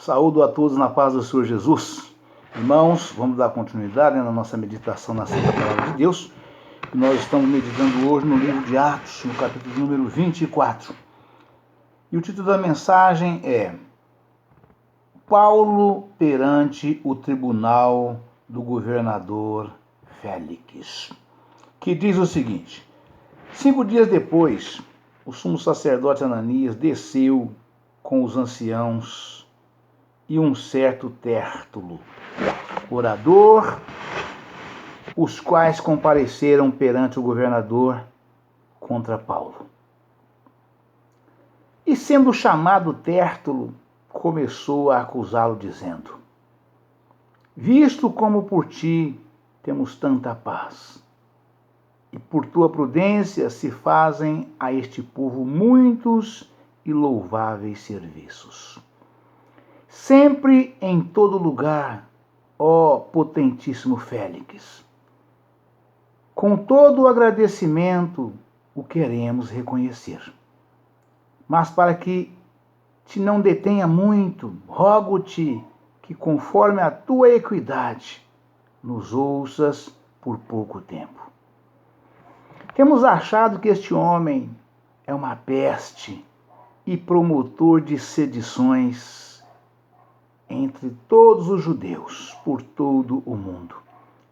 Saúdo a todos na paz do Senhor Jesus. Irmãos, vamos dar continuidade na nossa meditação na Santa Palavra de Deus. Nós estamos meditando hoje no livro de Atos, no capítulo número 24. E o título da mensagem é Paulo perante o tribunal do governador Félix, que diz o seguinte: 5 dias depois, o sumo sacerdote Ananias desceu com os anciãos e um certo Tértulo, orador, os quais compareceram perante o governador contra Paulo. E sendo chamado Tértulo, começou a acusá-lo, dizendo: visto como por ti temos tanta paz, e por tua prudência se fazem a este povo muitos e louváveis serviços. Sempre em todo lugar, ó potentíssimo Félix, com todo o agradecimento o queremos reconhecer. Mas para que te não detenha muito, rogo-te que, conforme a tua equidade, nos ouças por pouco tempo. Temos achado que este homem é uma peste e promotor de sedições entre todos os judeus por todo o mundo,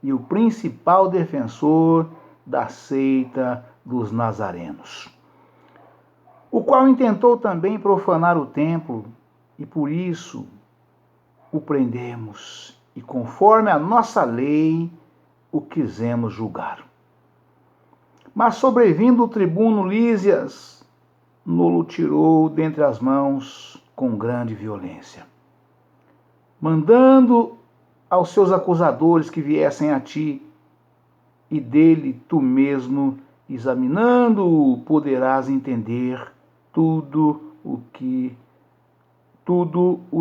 e o principal defensor da seita dos nazarenos, o qual intentou também profanar o templo, e por isso o prendemos, e conforme a nossa lei o quisemos julgar. Mas sobrevindo o tribuno Lísias, no-lo tirou dentre as mãos com grande violência, mandando aos seus acusadores que viessem a ti, e dele tu mesmo, examinando-o, poderás entender tudo o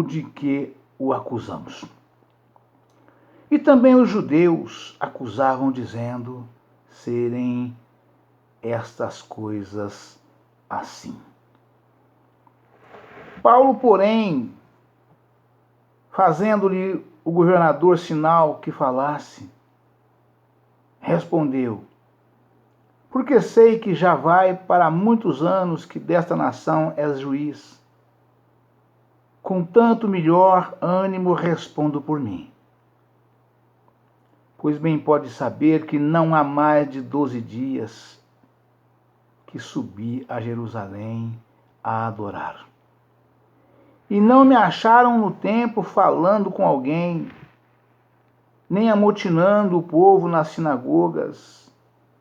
de que o acusamos. E também os judeus acusavam, dizendo serem estas coisas assim. Paulo, porém, fazendo-lhe o governador sinal que falasse, respondeu: porque sei que já vai para muitos anos que desta nação és juiz. Com tanto melhor ânimo respondo por mim. Pois bem pode saber que não há mais de 12 dias que subi a Jerusalém a adorar. E não me acharam no templo falando com alguém, nem amotinando o povo nas sinagogas,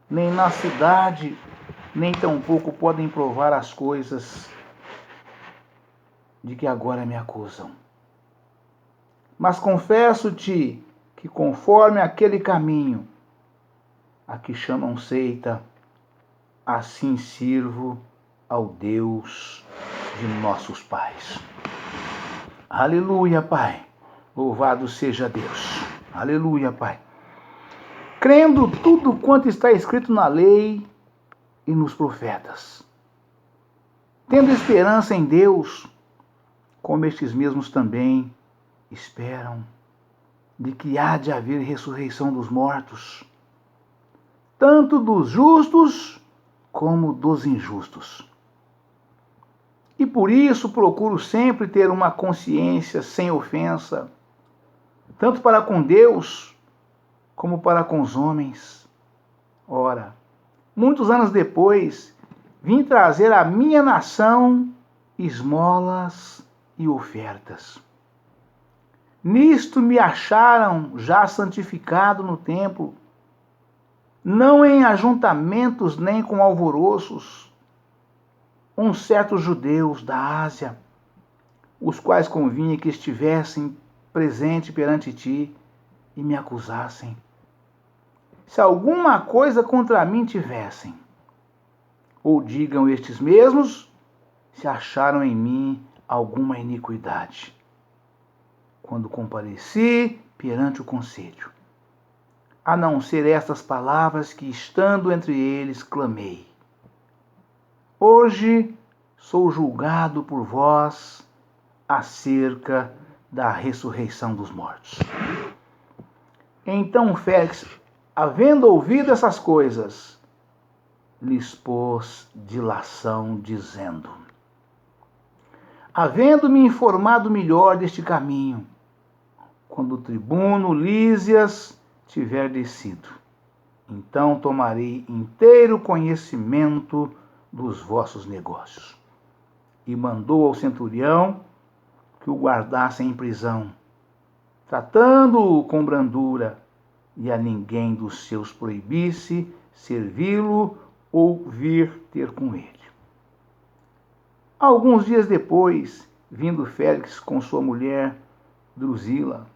nem na cidade, nem tampouco podem provar as coisas de que agora me acusam. Mas confesso-te que, conforme aquele caminho a que chamam seita, assim sirvo ao Deus de nossos pais. Aleluia, Pai. Louvado seja Deus. Aleluia, Pai. Crendo tudo quanto está escrito na lei e nos profetas, tendo esperança em Deus, como estes mesmos também esperam, de que há de haver ressurreição dos mortos, tanto dos justos como dos injustos. E por isso procuro sempre ter uma consciência sem ofensa, tanto para com Deus como para com os homens. Ora, muitos anos depois, vim trazer à minha nação esmolas e ofertas. Nisto me acharam já santificado no templo, não em ajuntamentos nem com alvoroços, uns certos judeus da Ásia, os quais convinha que estivessem presente perante ti e me acusassem. Se alguma coisa contra mim tivessem, ou digam estes mesmos, se acharam em mim alguma iniquidade, quando compareci perante o conselho, a não ser estas palavras que, estando entre eles, clamei: hoje sou julgado por vós acerca da ressurreição dos mortos. Então Félix, havendo ouvido essas coisas, lhes pôs dilação, dizendo: havendo-me informado melhor deste caminho, quando o tribuno Lísias tiver descido, então tomarei inteiro conhecimento dos vossos negócios. E mandou ao centurião que o guardasse em prisão, tratando-o com brandura, e a ninguém dos seus proibisse servi-lo ou vir ter com ele. Alguns dias depois, vindo Félix com sua mulher Drusila,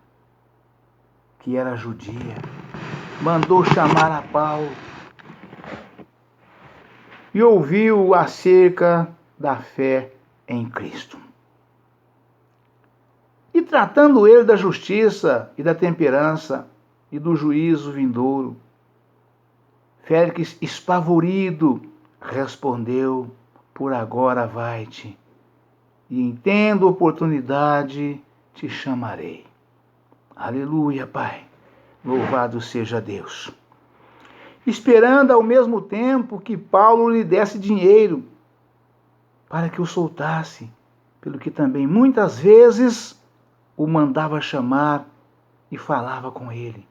que era judia, mandou chamar a Paulo e ouviu acerca da fé em Cristo. E tratando ele da justiça e da temperança e do juízo vindouro, Félix, espavorido, respondeu: por agora vai-te, e em tendo oportunidade te chamarei. Aleluia, Pai. Louvado seja Deus. Esperando ao mesmo tempo que Paulo lhe desse dinheiro para que o soltasse, pelo que também muitas vezes o mandava chamar e falava com ele.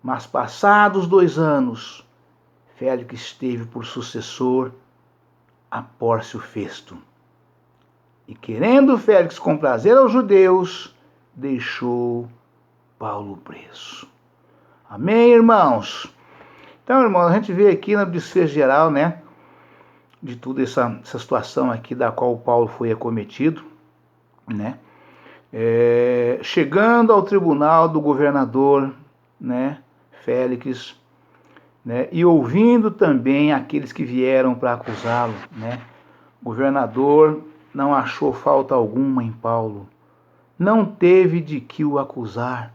Mas passados 2 anos, Félix teve por sucessor a Pórcio Festo. E querendo Félix comprazer aos judeus, deixou Paulo preso. Amém, irmãos? Então, irmãos, a gente vê aqui na desfecho geral, né, de toda essa situação aqui da qual Paulo foi acometido, né, chegando ao tribunal do governador, né, Félix, né, e ouvindo também aqueles que vieram para acusá-lo, né, o governador não achou falta alguma em Paulo, não teve de que o acusar,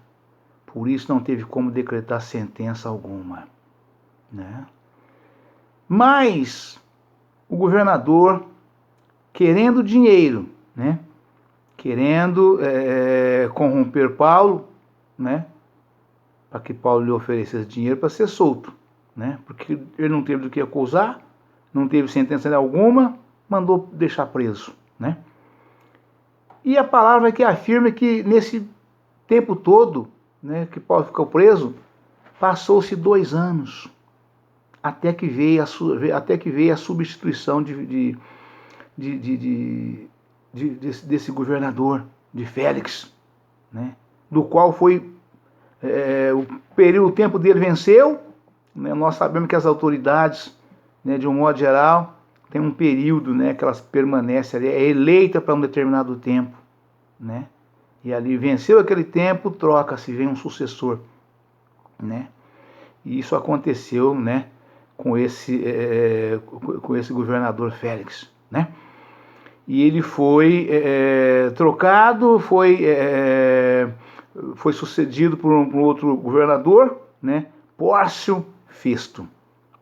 por isso não teve como decretar sentença alguma, né? Mas o governador, querendo dinheiro, né, querendo corromper Paulo, né, para que Paulo lhe oferecesse dinheiro para ser solto, né, porque ele não teve do que acusar, não teve sentença alguma, mandou deixar preso, né. E a palavra que afirma que nesse tempo todo, né, que Paulo ficou preso, passou-se 2 anos, até que veio a substituição desse governador, de Félix, né, do qual foi o tempo dele venceu, né, nós sabemos que as autoridades, né, de um modo geral, tem um período, né, que elas permanecem ali, é eleita para um determinado tempo, né, e ali venceu aquele tempo, troca-se, vem um sucessor, né, e isso aconteceu, né, com esse governador Félix, né, e ele foi trocado, foi sucedido por um outro governador, né, Pórcio Festo,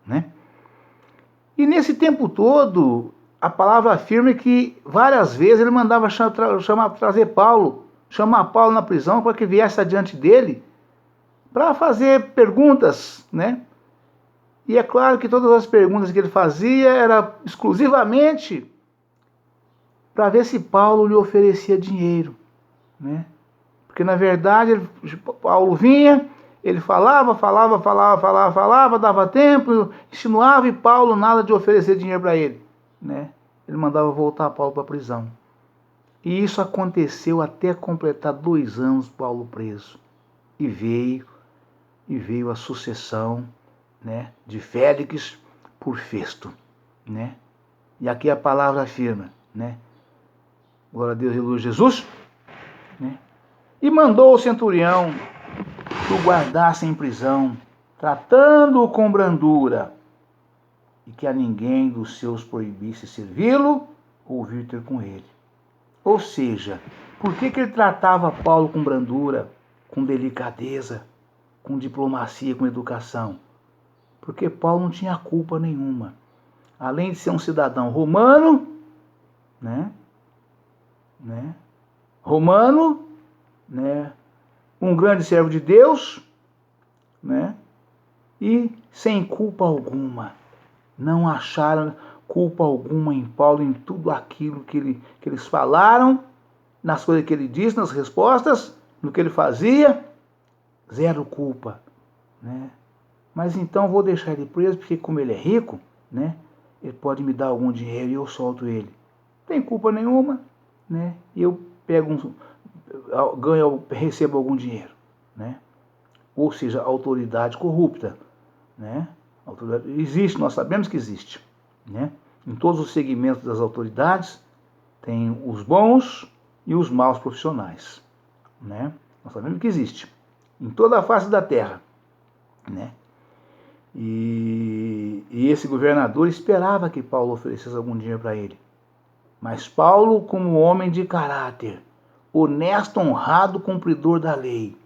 né. E nesse tempo todo, a palavra afirma que várias vezes ele mandava trazer Paulo, chamar Paulo na prisão para que viesse adiante dele, para fazer perguntas, né? E é claro que todas as perguntas que ele fazia era exclusivamente para ver se Paulo lhe oferecia dinheiro, né? Porque na verdade Paulo vinha, ele falava, dava tempo, insinuava, e Paulo nada de oferecer dinheiro para ele, né? Ele mandava voltar Paulo para a prisão. E isso aconteceu até completar 2 anos Paulo preso. E veio a sucessão, né, de Félix por Festo, né? E aqui a palavra afirma, né? Glória a Deus, aleluia, Jesus, né? E mandou o centurião que o guardasse em prisão, tratando-o com brandura, e que a ninguém dos seus proibisse servi-lo ou vir ter com ele. Ou seja, por que ele tratava Paulo com brandura, com delicadeza, com diplomacia, com educação? Porque Paulo não tinha culpa nenhuma. Além de ser um cidadão romano, né? romano, né? Um grande servo de Deus, né? E sem culpa alguma. Não acharam culpa alguma em Paulo, em tudo aquilo que eles falaram, nas coisas que ele disse, nas respostas, no que ele fazia, zero culpa, né? Mas então vou deixar ele preso, porque como ele é rico, né? Ele pode me dar algum dinheiro e eu solto ele. Não tem culpa nenhuma, né? E eu recebo algum dinheiro, né? Ou seja, autoridade corrupta, né? Autoridade, existe, nós sabemos que existe, né? Em todos os segmentos das autoridades tem os bons e os maus profissionais, né? Nós sabemos que existe em toda a face da terra, né? E esse governador esperava que Paulo oferecesse algum dinheiro para ele. Mas Paulo, como homem de caráter, honesto, honrado, cumpridor da lei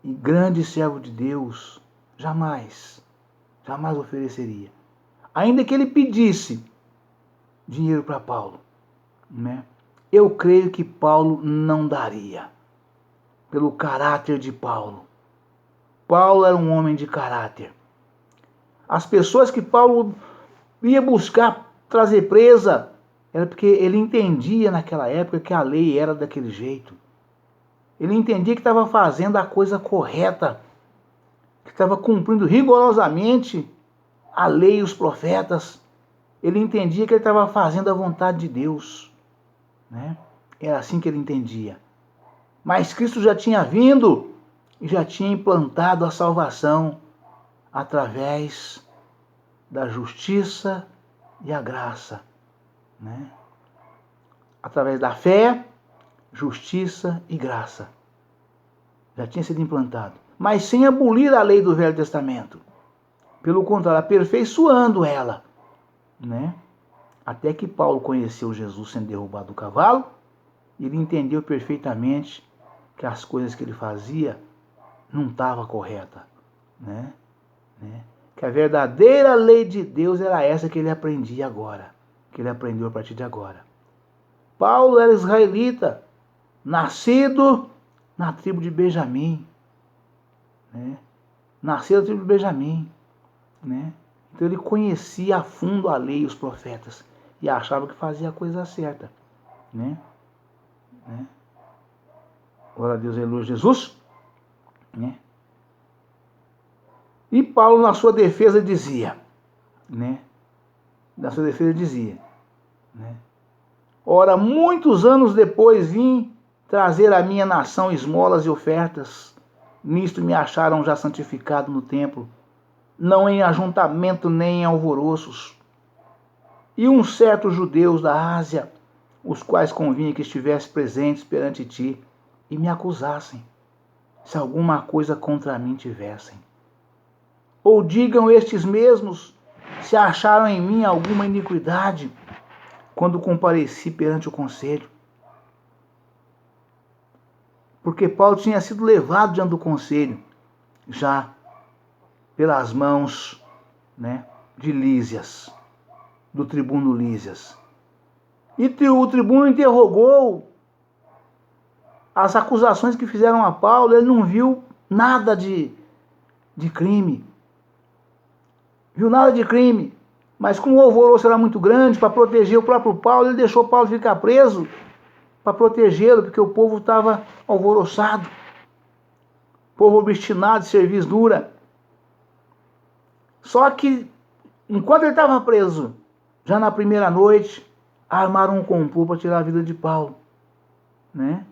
e grande servo de Deus, jamais ofereceria. Ainda que ele pedisse dinheiro para Paulo, né? Eu creio que Paulo não daria, pelo caráter de Paulo. Paulo era um homem de caráter. As pessoas que Paulo ia buscar trazer presa era porque ele entendia naquela época que a lei era daquele jeito. Ele entendia que estava fazendo a coisa correta, que estava cumprindo rigorosamente a lei e os profetas. Ele entendia que ele estava fazendo a vontade de Deus, né? Era assim que ele entendia. Mas Cristo já tinha vindo e já tinha implantado a salvação através da justiça e a graça, né? Através da fé, justiça e graça. Já tinha sido implantado. Mas sem abolir a lei do Velho Testamento. Pelo contrário, aperfeiçoando ela, né? Até que Paulo conheceu Jesus sendo derrubado do cavalo, ele entendeu perfeitamente que as coisas que ele fazia não estavam corretas, né? Que a verdadeira lei de Deus era essa que ele aprendia agora, que ele aprendeu a partir de agora. Paulo era israelita, nascido na tribo de Benjamim, né? Nasceu na tribo de Benjamim, né? Então ele conhecia a fundo a lei e os profetas e achava que fazia a coisa certa, né? Glória a Deus, aleluia, Jesus, né? E Paulo, na sua defesa, dizia, né? Né? Ora, muitos anos depois vim trazer à minha nação esmolas e ofertas. Nisto me acharam já santificado no templo, não em ajuntamento nem em alvoroços. E uns certos judeus da Ásia, os quais convinha que estivesse presentes perante ti, e me acusassem, se alguma coisa contra mim tivessem. Ou digam estes mesmos, se acharam em mim alguma iniquidade, quando compareci perante o conselho. Porque Paulo tinha sido levado diante do conselho, já pelas mãos, né, de Lísias, do tribuno Lísias. E o tribuno interrogou as acusações que fizeram a Paulo, ele não viu nada de crime. Viu nada de crime. Mas como o alvoroço era muito grande, para proteger o próprio Paulo, ele deixou Paulo ficar preso para protegê-lo, porque o povo estava alvoroçado. Povo obstinado, de serviço dura. Só que, enquanto ele estava preso, já na primeira noite, armaram um complô para tirar a vida de Paulo, né?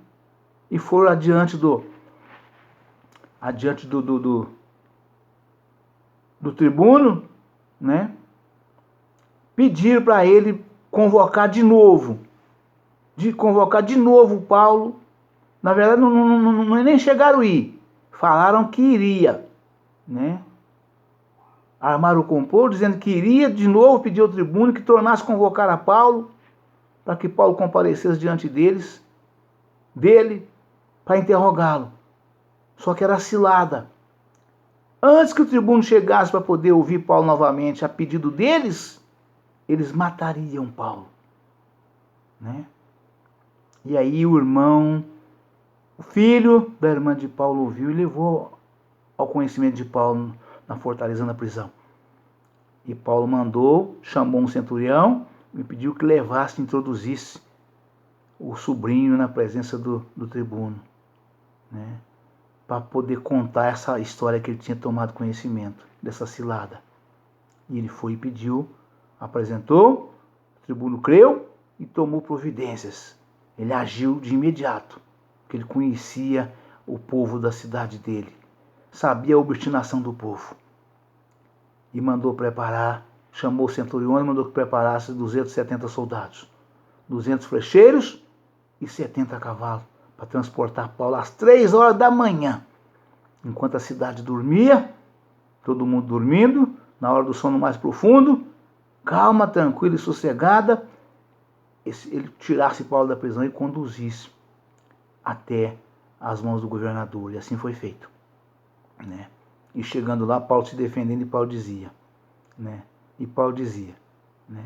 E foram adiante do tribuno, né? Pediram para ele convocar de novo Paulo. Na verdade, não nem chegaram a ir. Falaram que iria, né? Armaram o complô, dizendo que iria de novo pedir ao tribuno que tornasse convocar a Paulo, para que Paulo comparecesse diante dele, para interrogá-lo. Só que era cilada. Antes que o tribuno chegasse para poder ouvir Paulo novamente a pedido deles, eles matariam Paulo, né? E aí o filho da irmã de Paulo ouviu e levou ao conhecimento de Paulo na fortaleza, na prisão. E Paulo chamou um centurião e pediu que levasse e introduzisse o sobrinho na presença do tribuno, né? Para poder contar essa história que ele tinha tomado conhecimento, dessa cilada. E ele foi e pediu, apresentou, o tribuno creu e tomou providências. Ele agiu de imediato, porque ele conhecia o povo da cidade dele, sabia a obstinação do povo. E mandou preparar, chamou o centurião e mandou que preparasse 270 soldados, 200 flecheiros e 70 cavalos, para transportar Paulo às 3 horas da manhã, enquanto a cidade dormia, todo mundo dormindo, na hora do sono mais profundo, calma, tranquila e sossegada, ele tirasse Paulo da prisão e conduzisse até as mãos do governador. E assim foi feito, né? E chegando lá, Paulo se defendendo, e Paulo dizia, né? Né?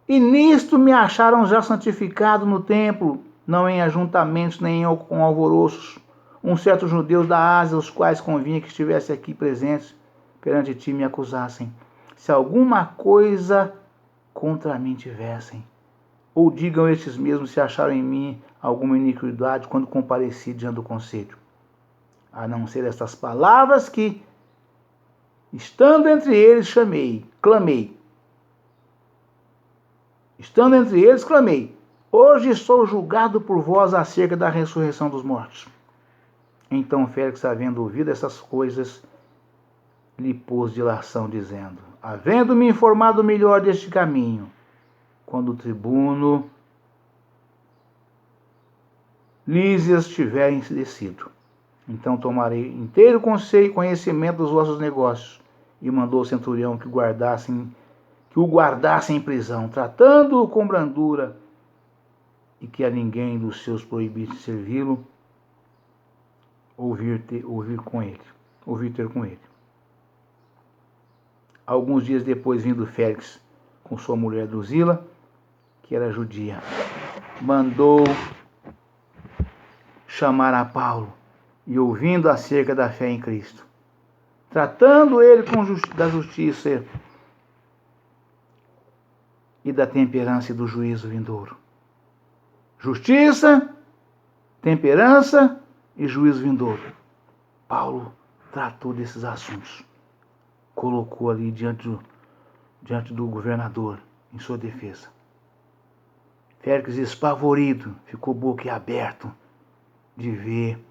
E nisto me acharam já santificado no templo, não em ajuntamentos nem com alvoroços, um certo judeus da Ásia, os quais convinha que estivesse aqui presentes perante ti me acusassem, se alguma coisa contra mim tivessem. Ou digam estes mesmos se acharam em mim alguma iniquidade quando compareci diante do conselho. A não ser estas palavras que, estando entre eles, clamei. Estando entre eles, clamei. Hoje sou julgado por vós acerca da ressurreição dos mortos. Então Félix, havendo ouvido essas coisas, lhe pôs dilação, dizendo, havendo-me informado melhor deste caminho, quando o tribuno Lísias tiver descido, então tomarei inteiro conhecimento dos vossos negócios. E mandou o centurião que o guardassem em prisão, tratando-o com brandura, e que a ninguém dos seus proibisse servi-lo, ouvir ter com ele. Alguns dias depois, vindo Félix com sua mulher Drusila, que era judia, mandou chamar a Paulo, e ouvindo acerca da fé em Cristo, tratando ele da justiça e da temperança e do juízo vindouro. Justiça, temperança e juízo vindouro. Paulo tratou desses assuntos, colocou ali diante do governador em sua defesa. Félix, espavorido, ficou boquiaberto de ver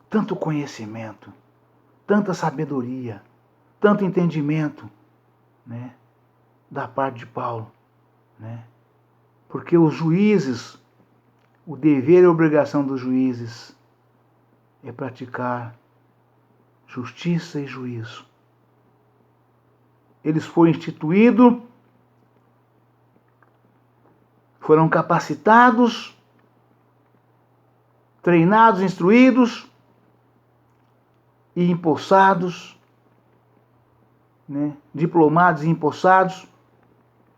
tanto conhecimento, tanta sabedoria, tanto entendimento, né, da parte de Paulo, né? Porque os juízes, o dever e a obrigação dos juízes é praticar justiça e juízo. Eles foram instituídos, foram capacitados, treinados, instruídos e empossados, né? Diplomados e empossados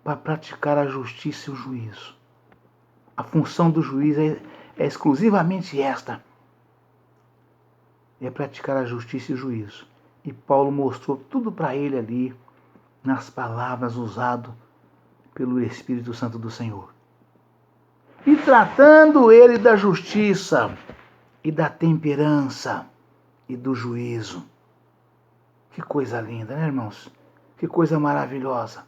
para praticar a justiça e o juízo. A função do juiz é exclusivamente esta: é praticar a justiça e o juízo. E Paulo mostrou tudo para ele ali, nas palavras usadas pelo Espírito Santo do Senhor. E tratando ele da justiça e da temperança e do juízo. Que coisa linda, né, irmãos? Que coisa maravilhosa.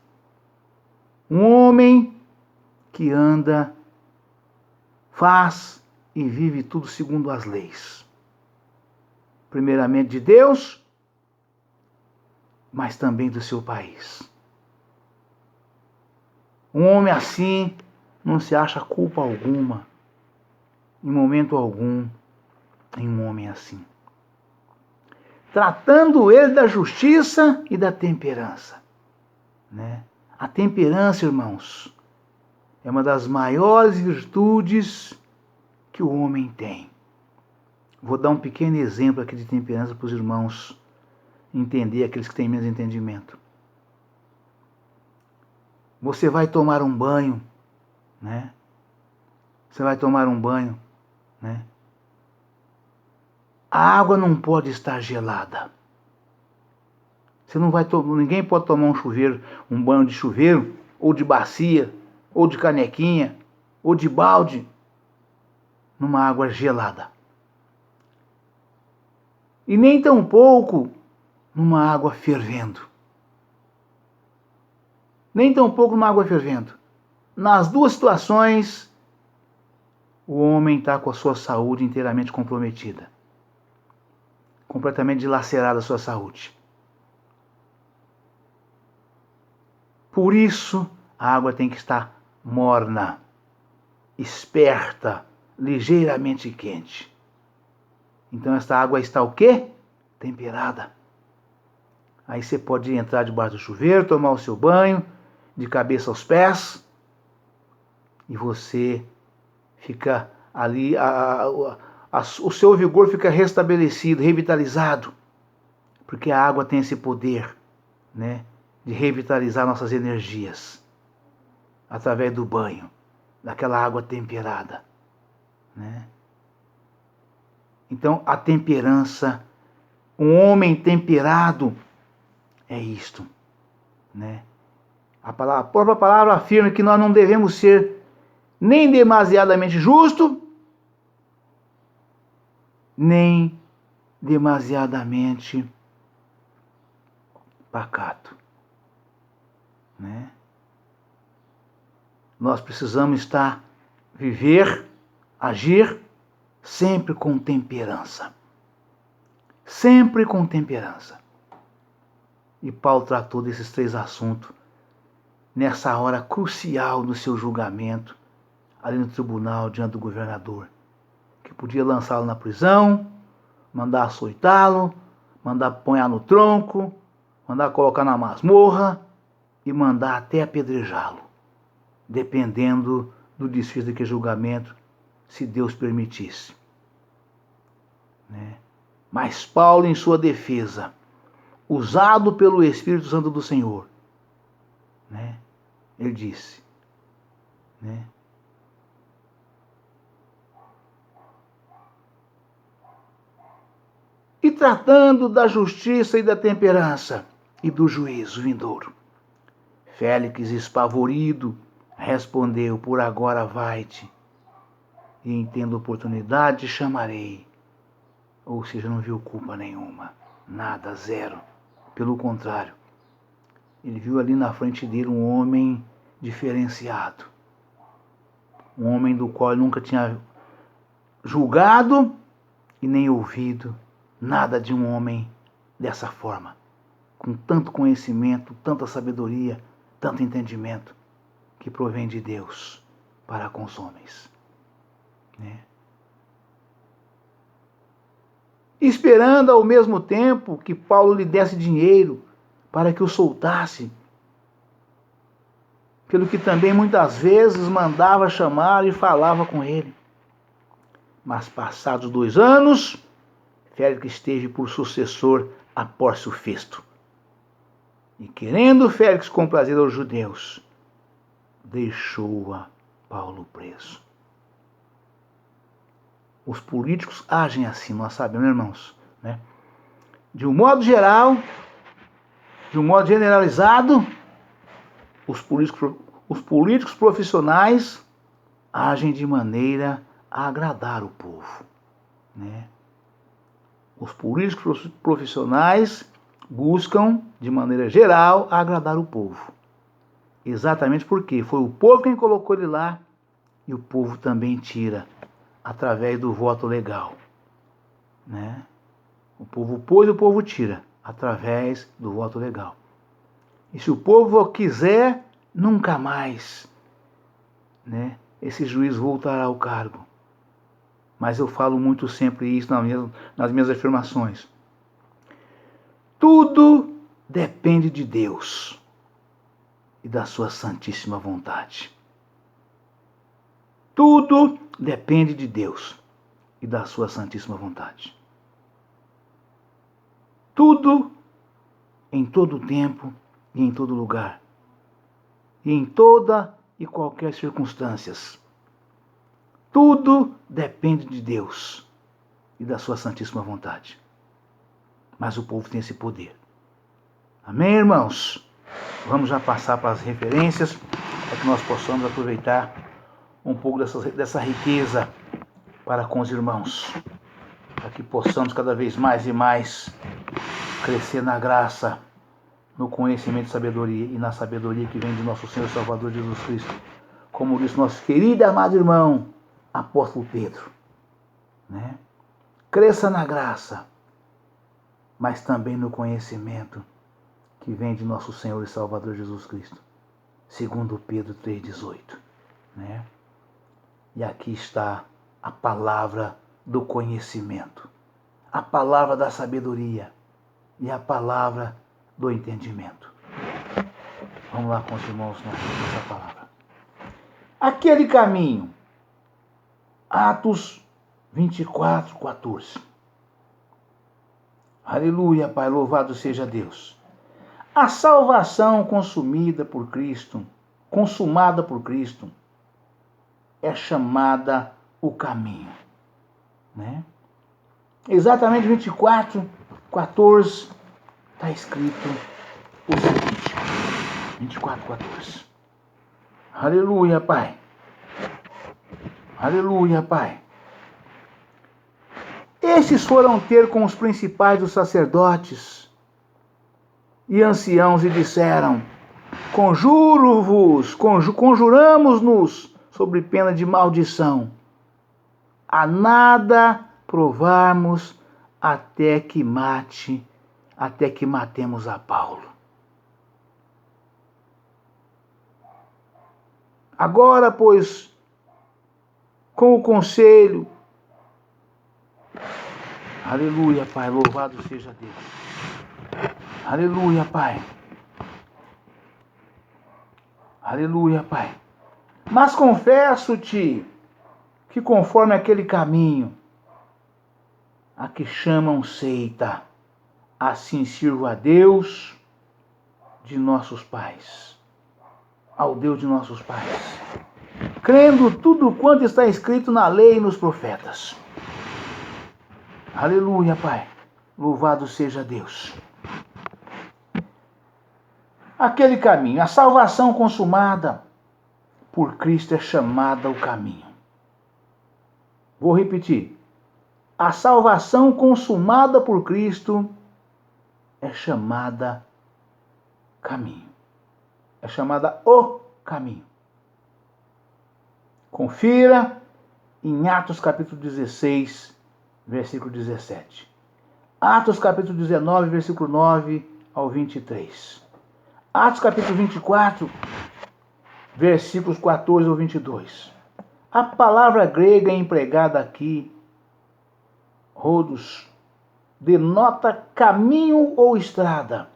Um homem que anda, faz e vive tudo segundo as leis. Primeiramente de Deus, mas também do seu país. Um homem assim não se acha culpa alguma, em momento algum, em um homem assim. Tratando ele da justiça e da temperança, né? A temperança, irmãos, é uma das maiores virtudes que o homem tem. Vou dar um pequeno exemplo aqui de temperança para os irmãos entender, aqueles que têm menos entendimento. Você vai tomar um banho, né? você vai tomar um banho, né? A água não pode estar gelada. Você não vai ninguém pode tomar um banho de chuveiro, ou de bacia, ou de canequinha, ou de balde, numa água gelada. E nem tampouco numa água fervendo. Nem tampouco numa água fervendo. Nas duas situações, o homem está com a sua saúde inteiramente comprometida. Completamente dilacerada a sua saúde. Por isso, a água tem que estar morna, esperta, ligeiramente quente. Então, esta água está o quê? Temperada. Aí você pode entrar debaixo do chuveiro, tomar o seu banho, de cabeça aos pés, e você fica ali, o seu vigor fica restabelecido, revitalizado, porque a água tem esse poder, né, de revitalizar nossas energias, através do banho, daquela água temperada, né? Então, a temperança, um homem temperado é isto, né? A própria palavra afirma que nós não devemos ser nem demasiadamente justo, nem demasiadamente pacato, né? Nós precisamos viver, agir sempre com temperança. Sempre com temperança. E Paulo tratou desses três assuntos nessa hora crucial do seu julgamento, ali no tribunal, diante do governador, que podia lançá-lo na prisão, mandar açoitá-lo, mandar apanhar no tronco, mandar colocar na masmorra e mandar até apedrejá-lo, dependendo do desfecho daquele julgamento, se Deus permitisse, né? Mas Paulo, em sua defesa, usado pelo Espírito Santo do Senhor, né, ele disse, né, e tratando da justiça e da temperança e do juízo vindouro, Félix, espavorido, respondeu: por agora vai-te, e em tendo oportunidade chamarei. Ou seja, não viu culpa nenhuma, nada, zero. Pelo contrário, ele viu ali na frente dele um homem diferenciado, um homem do qual ele nunca tinha julgado e nem ouvido nada de um homem dessa forma, com tanto conhecimento, tanta sabedoria, tanto entendimento que provém de Deus para com os homens, né? Esperando ao mesmo tempo que Paulo lhe desse dinheiro para que o soltasse, pelo que também muitas vezes mandava chamar e falava com ele. Mas passados 2 anos, Félix esteve por sucessor a Pórcio Festo. E querendo Félix comprazer aos judeus, deixou-a Paulo preso. Os políticos agem assim, nós sabemos, irmãos, né? De um modo geral, de um modo generalizado, os políticos profissionais agem de maneira a agradar o povo, né? Os políticos profissionais buscam, de maneira geral, agradar o povo. Exatamente porque foi o povo quem colocou ele lá e o povo também tira através do voto legal, né? O povo pôs e o povo tira através do voto legal. E se o povo quiser, nunca mais, né, esse juiz voltará ao cargo. Mas eu falo muito sempre isso nas minhas afirmações. Tudo depende de Deus e da sua santíssima vontade. Tudo depende de Deus e da sua santíssima vontade. Tudo, em todo tempo e em todo lugar, e em toda e qualquer circunstâncias. Tudo depende de Deus e da sua santíssima vontade. Mas o povo tem esse poder. Amém, irmãos? Vamos já passar para as referências, para que nós possamos aproveitar um pouco dessa riqueza para com os irmãos, para que possamos cada vez mais e mais crescer na graça, no conhecimento e sabedoria, e na sabedoria que vem de nosso Senhor e Salvador Jesus Cristo. Como disse nosso querido e amado irmão, apóstolo Pedro, né? Cresça na graça, mas também no conhecimento que vem de nosso Senhor e Salvador Jesus Cristo. Segundo Pedro 3,18, né? E aqui está a palavra do conhecimento, a palavra da sabedoria e a palavra do entendimento. Vamos lá com os irmãos nessa palavra. Aquele caminho, Atos 24:14. Aleluia, Pai, louvado seja Deus. A salvação consumada por Cristo, é chamada o caminho, né? Exatamente 24:14 está escrito o seguinte. 24:14. Aleluia, Pai. Aleluia, Pai. Estes foram ter com os principais dos sacerdotes e anciãos e disseram: conjuramos-nos sobre pena de maldição, a nada provarmos até que matemos a Paulo. Agora, pois, com o conselho, aleluia, Pai, louvado seja Deus. Aleluia, Pai. Aleluia, Pai. Mas confesso-te que conforme aquele caminho a que chamam seita, assim sirvo a Deus de nossos pais, ao Deus de nossos pais, crendo tudo quanto está escrito na lei e nos profetas. Aleluia, Pai. Louvado seja Deus. Aquele caminho, a salvação consumada por Cristo é chamada o caminho. Vou repetir. A salvação consumada por Cristo é chamada caminho. É chamada o caminho. Confira em Atos capítulo 16, versículo 17. Atos capítulo 19, versículo 9 ao 23. Atos capítulo 24, versículos 14 ao 22. A palavra grega empregada aqui, rodos, denota caminho ou estrada.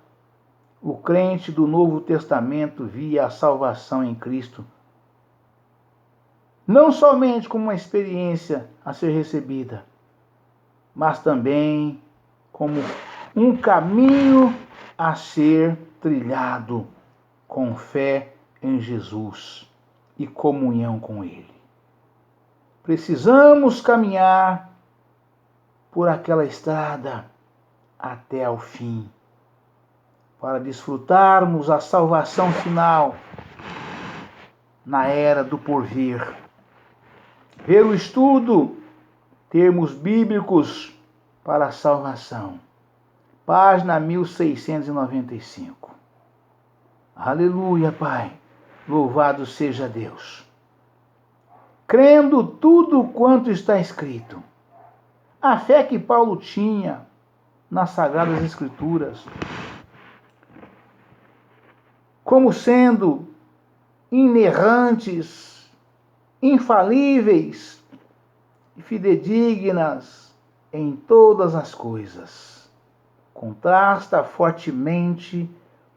O crente do Novo Testamento via a salvação em Cristo não somente como uma experiência a ser recebida, mas também como um caminho a ser trilhado com fé em Jesus e comunhão com Ele. Precisamos caminhar por aquela estrada até ao fim, para desfrutarmos a salvação final na era do porvir. Ver o estudo, termos bíblicos para a salvação. Página 1695. Aleluia, Pai. Louvado seja Deus. Crendo tudo quanto está escrito. A fé que Paulo tinha nas Sagradas Escrituras, como sendo inerrantes, infalíveis e fidedignas em todas as coisas, contrasta fortemente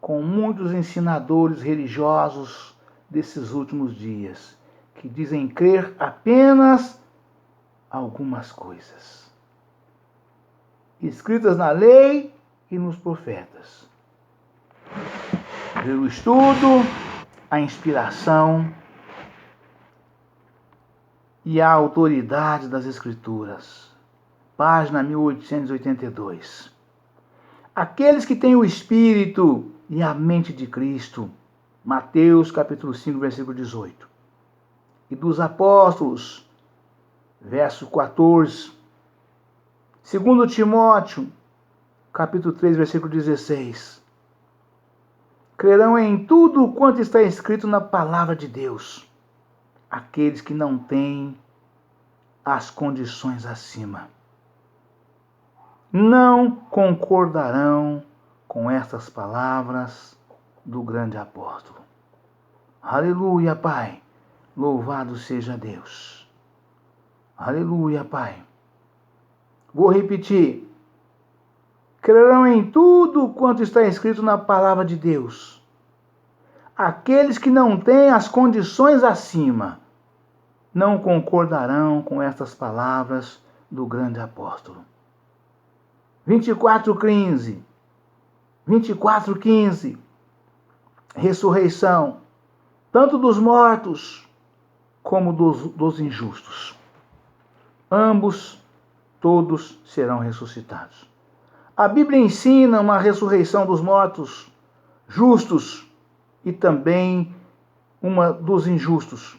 com muitos ensinadores religiosos desses últimos dias, que dizem crer apenas algumas coisas escritas na lei e nos profetas. Pelo estudo, a inspiração e a autoridade das Escrituras. Página 1882. Aqueles que têm o Espírito e a mente de Cristo. Mateus capítulo 5, versículo 18. E dos apóstolos, verso 14. 2 Timóteo, capítulo 3, versículo 16. Crerão em tudo quanto está escrito na palavra de Deus, aqueles que não têm as condições acima. Não concordarão com estas palavras do grande apóstolo. Aleluia, Pai. Louvado seja Deus. Aleluia, Pai. Vou repetir. Crerão em tudo quanto está escrito na palavra de Deus. Aqueles que não têm as condições acima não concordarão com estas palavras do grande apóstolo. 24:15. Ressurreição, tanto dos mortos como dos injustos. Ambos, todos serão ressuscitados. A Bíblia ensina uma ressurreição dos mortos justos e também uma dos injustos.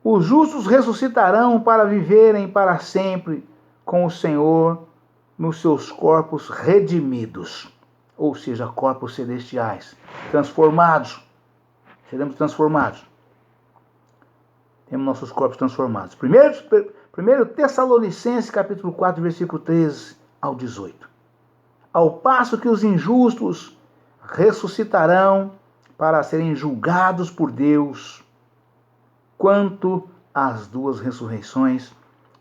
Os justos ressuscitarão para viverem para sempre com o Senhor nos seus corpos redimidos, ou seja, corpos celestiais, transformados. Seremos transformados. Temos nossos corpos transformados. 1 Tessalonicenses, capítulo 4, versículo 13 ao 18. Ao passo que os injustos ressuscitarão para serem julgados por Deus. Quanto às duas ressurreições,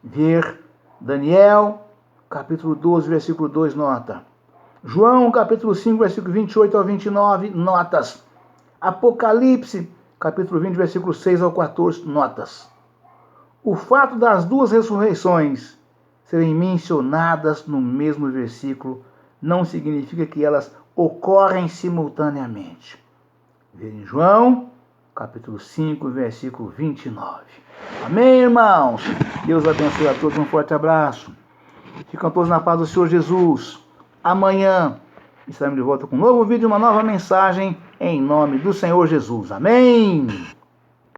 ver Daniel, capítulo 12, versículo 2, nota. João, capítulo 5, versículo 28 ao 29, notas. Apocalipse, capítulo 20, versículo 6 ao 14, notas. O fato das duas ressurreições serem mencionadas no mesmo versículo não significa que elas ocorrem simultaneamente. Ver em João, capítulo 5, versículo 29. Amém, irmãos? Deus abençoe a todos, um forte abraço. Ficam todos na paz do Senhor Jesus. Amanhã estaremos de volta com um novo vídeo, uma nova mensagem, em nome do Senhor Jesus. Amém?